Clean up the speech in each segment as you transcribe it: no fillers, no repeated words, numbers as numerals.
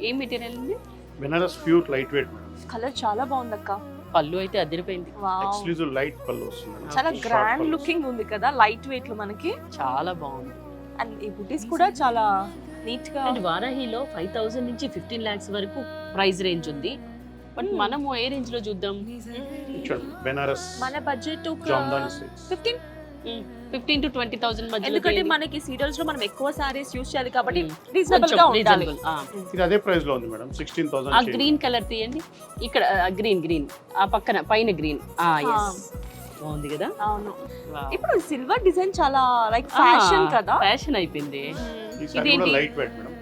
ఏం మెటీరియల్ అండి? Banaras pure light weight madam. Colour చాలా బాగుంది అక్క. పళ్ళు అయితే అదిరిపోయింది. వావ్, ఎక్స్క్లూజివ్ లైట్ పళ్ళు వస్తుంది మేడం. చాలా Short గ్రాండ్ పళ్ళు. లుకింగ్ ఉంది కదా లైట్ వెయిట్ లో మనకి. చాలా బాగుంది. అండ్ ఈ బుటీస్ కూడా చాలా నీట్ గా. అండ్ వారాహిలో 5,000 నుంచి 15 lakhs వరకు ప్రైస్ రేంజ్ ఉంది. బట్ మనము ఏ రేంజ్ లో చూద్దాం? చూడండి బెనారస్ మన బడ్జెట్ జామ్దాని సిల్క్స్. 15 to 20,000 మధ్యలో. ఎందుకంటే మనకి సీరియల్స్ లో మనం ఎక్కువ సారీస్ యూస్ చేయాలి కాబట్టి కొంచెం రీజనబుల్ గా ఉండాలి. reasonable. ఇది అదే ప్రైస్ లో ఉంది మేడం. ఆ 16,000. గ్రీన్ కలర్ తీయండి. ఇక్కడ గ్రీన్ ఆ పక్కన పైన గ్రీన్. ఎస్, బాగుంది కదా. అవును. ఇప్పుడు సిల్వర్ డిజైన్ చాలా లైక్ ఫ్యాషన్ కదా. ఫ్యాషన్ అయిపోయింది. ఈ సారీ కూడా ఇదేంటి? Light weight madam.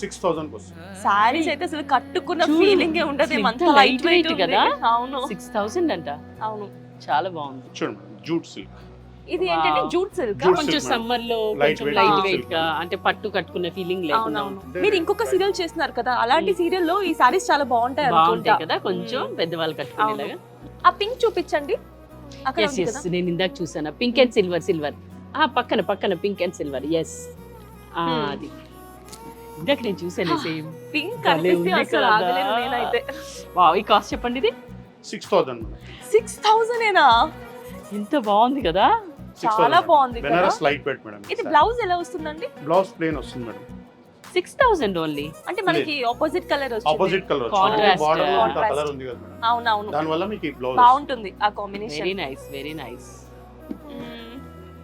6,000 కి వస్తుంది. సారీస్ అయితే అసలు కట్టుకున్న చూడు, ఫీలింగ్ ఏ ఉండదు. ఎంత అంత లైట్ lightweight వెయిట్ కదా. అవును 6,000 అంట. అవును. చాలా బాగుంది. చూడండి మేడం జూట్ సిల్క్. ఇది ఏంటంటే Wow. Jute silk. Jute కొంచెం silk, సమ్మర్ లో Light కొంచెం weight లైట్ silk. వెయిట్ గా, అంటే పట్టు కట్టుకున్న ఫీలింగ్ లేకుండా అవునవును. ఉంటుంది. మీరు ఇంకొక సీరియల్ చేస్తున్నారు కదా, అలాంటి సీరియల్ లో ఈ సారీస్ చాలా బాగుంటాయి అనుకుంటా. బాగుంటాయి కదా, కొంచెం పెద్దవాళ్ళు కట్టుకునేలాగా. ఆ పింక్ చూపించండి. అక్కడ ఎస్ ఉంది ఎస్, కదా. నేను ఇందాక చూసాను పింక్ అండ్ సిల్వర్. ఆ పక్కన పక్కన పింక్ అండ్ సిల్వర్. ఎస్, అది ఇందాక నేను చూసాను. సేమ్ పింక్ భలే కనిపిస్తే ఉంది అసలు కదా. ఆగలేను నేనైతే. వావ్, ఈ కాస్ట్ చెప్పండి. ఇది 6,000 మేడం. 6,000 ఏనా? ఎంత బాగుంది కదా. 6,000 చాలా మేడం. బాగుంది కదా. Banaras light weight madam. ఇది బ్లౌజ్ ఎలా వస్తుందండి? బ్లౌజ్ ప్లేన్ వస్తుంది మేడం. 6,000 ఓన్లీ. అంటే మనకి ఆపోజిట్ కలర్ వస్తుంది. Opposite colour Contrast. బార్డర్ లో Contrast. కలర్ ఉంది కదా మేడం. అవునవును, దాని వల్ల మీకు ఈ బ్లౌజ్ బాగుంటుంది ఆ combination. Very nice, very nice.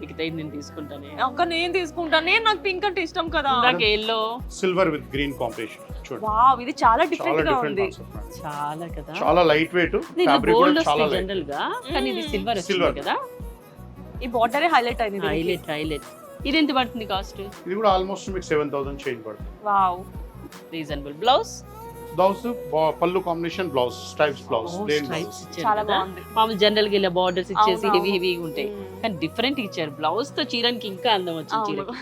మిగతా నేను తీసుకుంటానే. అక్క నేను తీసుకుంటాను, నాకు పింక్ అంటే ఇష్టం కదా. ఇందాక yellow. Silver with green combination. చూడండి వావ్, ఇది చాలా చాలా డిఫరెంట్ గా డిఫరెంట్ ఉంది. Concept madam. చాలా కదా. చాలా లైట్ వెయిట్. ఇది ఫ్యాబ్రిక్ గోల్డ్ కూడా చాలా వస్తుంది లైట్. జనరల్ గా, కానీ ఇది సిల్వర్ Silver. వస్తుంది కదా. ఈ బార్డర్ హైలైట్ అయింది దీనికి. Highlight highlight. ఇది ఎంత పడుతుంది కాస్ట్? ఇది కూడా ఆల్మోస్ట్ మీకు 7,000 చేంజ్ పడుతుంది. Wow, reasonable. బ్లౌజ్ బ్లౌజ్ పళ్ళు combination blouse stripes blouse plain stripes blouse. ఇచ్చారు చాలా కదా. బాగుంది. మామూలు జనరల్ గా ఇలా బార్డర్స్ ఇచ్చేసి అవునవును. హెవీగా ఉంటాయి, కానీ డిఫరెంట్ ఇచ్చారు. బ్లౌజ్ తో చీరకి ఇంకా అందం వచ్చింది అవును. చీరకి.